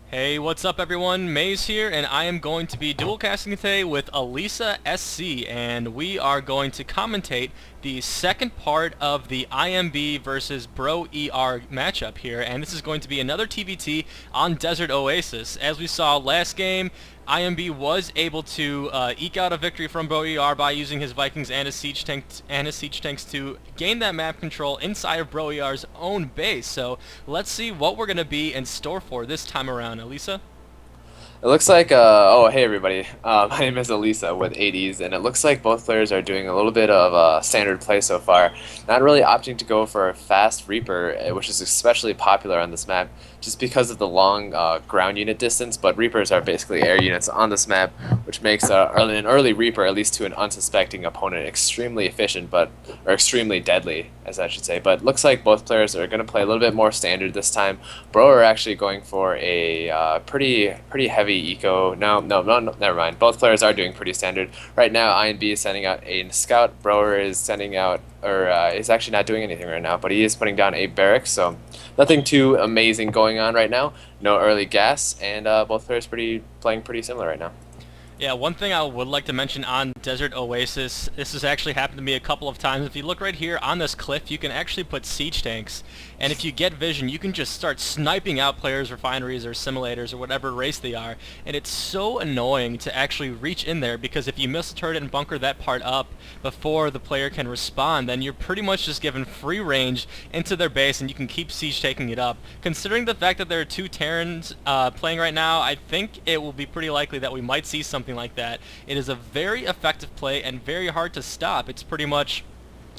Hey, what's up everyone? Maze here, and I am going to be dual casting today with Elisa SC, and we are going to commentate the second part of the IMB versus BroER matchup here, and this is going to be another TVT on Desert Oasis. As we saw last game, IMB was able to eke out a victory from BroER by using his Vikings and his siege tanks to gain that map control inside of BroER's own base. So let's see what we're going to be in store for this time around. Elisa? It looks like, oh, hey everybody. My name is Elisa with 80s, and it looks like both players are doing a little bit of standard play so far. Not really opting to go for a fast Reaper, which is especially popular on this map, just because of the long ground unit distance, but Reapers are basically air units on this map, which makes an early Reaper, at least to an unsuspecting opponent, extremely efficient, or extremely deadly, as I should say. But looks like both players are going to play a little bit more standard this time. BroER actually going for a pretty heavy eco. No, never mind. Both players are doing pretty standard. Right now, INB is sending out a scout. BroER is sending out, or is actually not doing anything right now, but he is putting down a barracks, so nothing too amazing going on right now. No early gas, and both players playing pretty similar right now. Yeah, one thing I would like to mention on Desert Oasis, this has actually happened to me a couple of times. If you look right here on this cliff, you can actually put siege tanks, and if you get vision, you can just start sniping out players' refineries or simulators or whatever race they are, and it's so annoying to actually reach in there, because if you miss a turret and bunker that part up before the player can respond, then you're pretty much just given free range into their base, and you can keep siege taking it up. Considering the fact that there are two Terrans playing right now, I think it will be pretty likely that we might see something like that. It is a very effective play and very hard to stop. It's pretty much,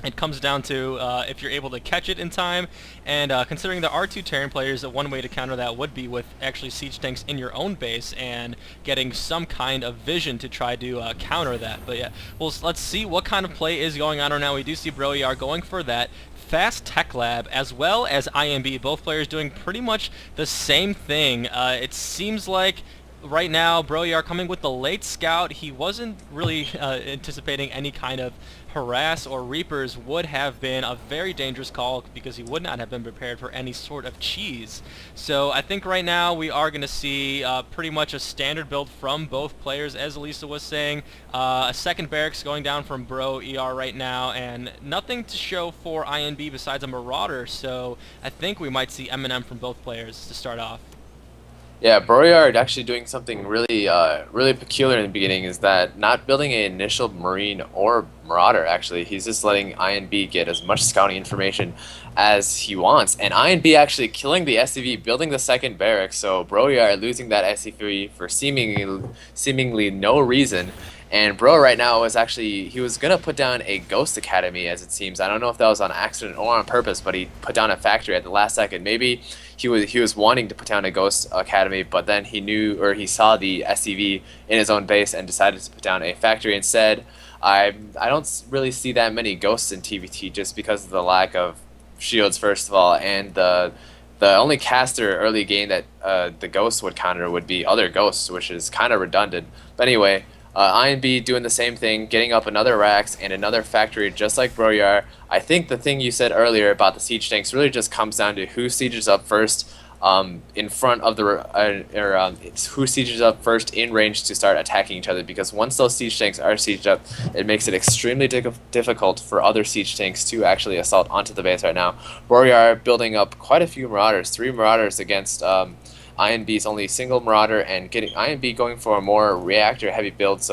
it comes down to if you're able to catch it in time, and considering there are two Terran players, one way to counter that would be with actually siege tanks in your own base and getting some kind of vision to try to counter that. But yeah, well, let's see what kind of play is going on right now. We do see BroER going for that fast tech lab as well as IMB, both players doing pretty much the same thing. It seems like right now, BroER coming with the late scout. He wasn't really anticipating any kind of harass or Reapers would have been a very dangerous call, because he would not have been prepared for any sort of cheese. So I think right now we are going to see pretty much a standard build from both players, as Elisa was saying. A second barracks going down from BroER right now, and nothing to show for INB besides a Marauder, so I think we might see M&M from both players to start off. Yeah, BroER actually doing something really peculiar in the beginning, is that not building an initial Marine or Marauder, actually. He's just letting INB get as much scouting information as he wants. And INB actually killing the SCV, building the second barracks, so BroER losing that SCV for seemingly no reason. And Bro right now he was going to put down a Ghost Academy, as it seems. I don't know if that was on accident or on purpose, but he put down a factory at the last second. Maybe he was wanting to put down a Ghost Academy, but then he saw the SCV in his own base and decided to put down a factory instead. I don't really see that many ghosts in TVT, just because of the lack of shields, first of all, and the only caster early game that the ghosts would counter would be other ghosts, which is kind of redundant. But anyway, INB doing the same thing, getting up another racks and another factory just like BroER. I think the thing you said earlier about the siege tanks really just comes down to who sieges up first in front of who sieges up first in range to start attacking each other, because once those siege tanks are sieged up, it makes it extremely difficult for other siege tanks to actually assault onto the base right now. BroER building up quite a few Marauders, 3 Marauders against INB's only single Marauder, and getting INB going for a more reactor heavy build,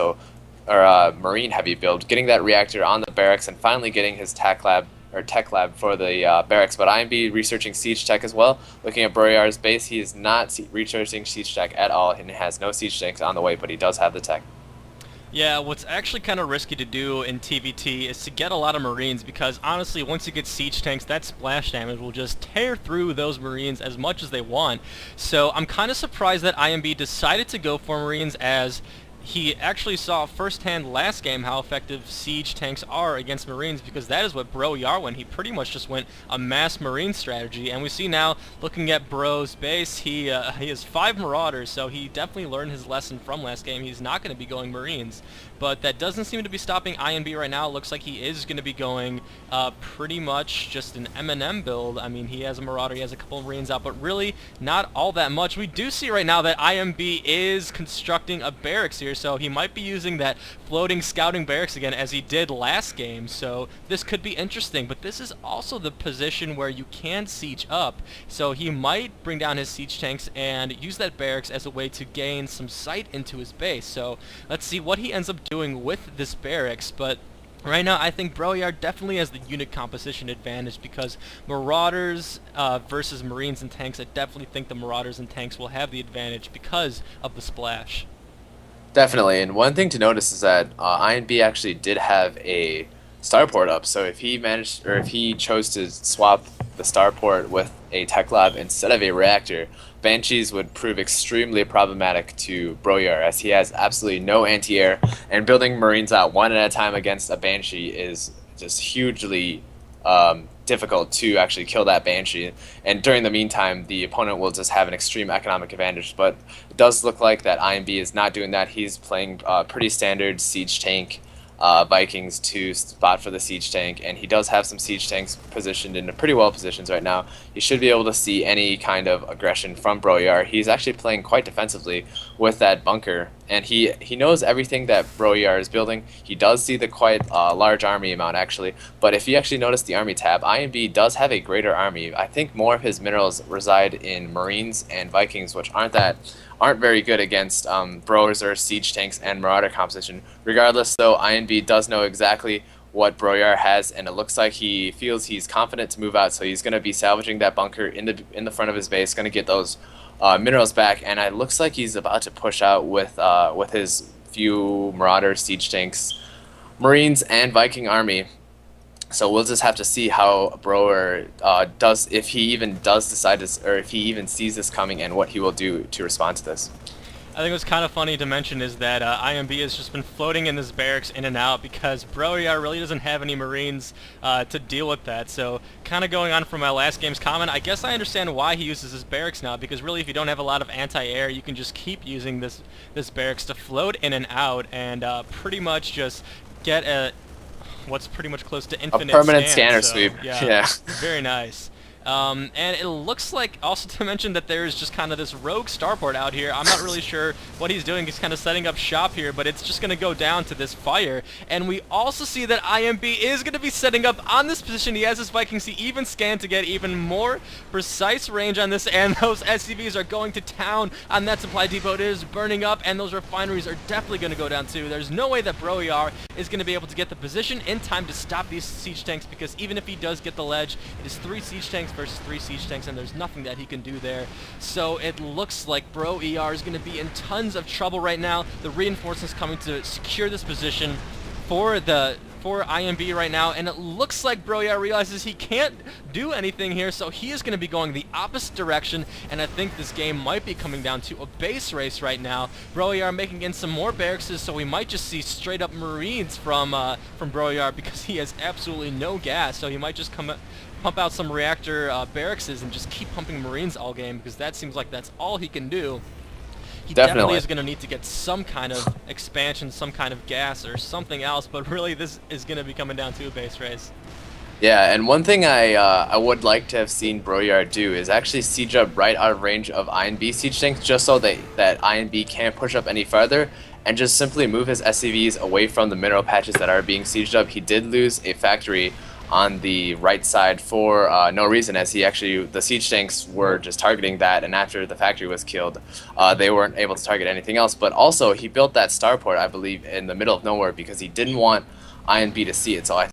or marine heavy build, getting that reactor on the barracks and finally getting his tech lab for the barracks. But INB researching siege tech as well. Looking at BroER's base, he is not researching siege tech at all, and has no siege tanks on the way, but he does have the tech. Yeah, what's actually kind of risky to do in TVT is to get a lot of Marines, because honestly, once you get siege tanks, that splash damage will just tear through those Marines as much as they want. So I'm kind of surprised that IMB decided to go for Marines, as he actually saw firsthand last game how effective siege tanks are against Marines, because that is what BroER went. He pretty much just went a mass Marine strategy, and we see now, looking at Bro's base, he has 5 Marauders, so he definitely learned his lesson from last game. He's not going to be going Marines, but that doesn't seem to be stopping INB right now. It looks like he is going to be going pretty much just an M&M build. I mean, he has a Marauder, he has a couple of Marines out, but really not all that much. We do see right now that IMB is constructing a barracks here, so he might be using that floating scouting barracks again as he did last game, so this could be interesting. But this is also the position where you can siege up, so he might bring down his siege tanks and use that barracks as a way to gain some sight into his base. So let's see what he ends up doing with this barracks. But right now, I think BroER definitely has the unit composition advantage, because Marauders versus Marines and tanks, I definitely think the Marauders and tanks will have the advantage because of the splash. Definitely, and one thing to notice is that INB actually did have a starport up, so if he managed, or if he chose to swap the starport with a tech lab instead of a reactor, Banshees would prove extremely problematic to BroER, as he has absolutely no anti-air, and building Marines out one at a time against a Banshee is just hugely difficult to actually kill that Banshee, and during the meantime the opponent will just have an extreme economic advantage. But it does look like that IMB is not doing that. He's playing pretty standard siege tank Vikings to spot for the siege tank, and he does have some siege tanks positioned in pretty well positions right now. He should be able to see any kind of aggression from BroER. He's actually playing quite defensively with that bunker, and he knows everything that BroER is building. He does see the quite large army amount actually, but if you actually notice the army tab, IMB does have a greater army. I think more of his minerals reside in Marines and Vikings, which aren't very good against BroER siege tanks and Marauder composition. Regardless, though, INB does know exactly what BroER has, and it looks like he feels he's confident to move out, so he's going to be salvaging that bunker in the front of his base, going to get those minerals back, and it looks like he's about to push out with his few Marauder siege tanks, Marines, and Viking army. So we'll just have to see how BroER does, if he even does decide to, or if he even sees this coming, and what he will do to respond to this. I think what's kind of funny to mention is that IMB has just been floating in this barracks in and out, because BroER really doesn't have any Marines to deal with that. So kind of going on from my last game's comment, I guess I understand why he uses his barracks now, because really if you don't have a lot of anti-air, you can just keep using this barracks to float in and out, and pretty much just get what's pretty much close to infinite permanent scanner sweep. Yeah, very nice. And it looks like, also to mention, that there's just kind of this rogue starport out here. I'm not really sure what he's doing. He's kind of setting up shop here, but it's just going to go down to this fire. And we also see that IMB is going to be setting up on this position. He has his Vikings. He even scanned to get even more precise range on this, and those SCVs are going to town on that supply depot. It is burning up, and those refineries are definitely going to go down too. There's no way that BroER is going to be able to get the position in time to stop these siege tanks, because even if he does get the ledge, it is 3 siege tanks versus 3 siege tanks, and there's nothing that he can do there. So it looks like BroER is going to be in tons of trouble right now. The reinforcements coming to secure this position for IMB right now, and it looks like BroER realizes he can't do anything here, so he is going to be going the opposite direction, and I think this game might be coming down to a base race right now. BroER making in some more barracks, so we might just see straight up Marines from BroER, because he has absolutely no gas, so he might just pump out some reactor barracks and just keep pumping Marines all game, because that seems like that's all he can do. He definitely is going to need to get some kind of expansion, some kind of gas or something else, but really this is going to be coming down to a base race. Yeah, and one thing I would like to have seen BroER do is actually siege up right out of range of INB siege tanks, just so that INB can't push up any farther, and just simply move his SCVs away from the mineral patches that are being sieged up. He did lose a factory on the right side for no reason, as the siege tanks were just targeting that, and after the factory was killed, they weren't able to target anything else. But also, he built that starport, I believe, in the middle of nowhere, because he didn't want INB to see it. So I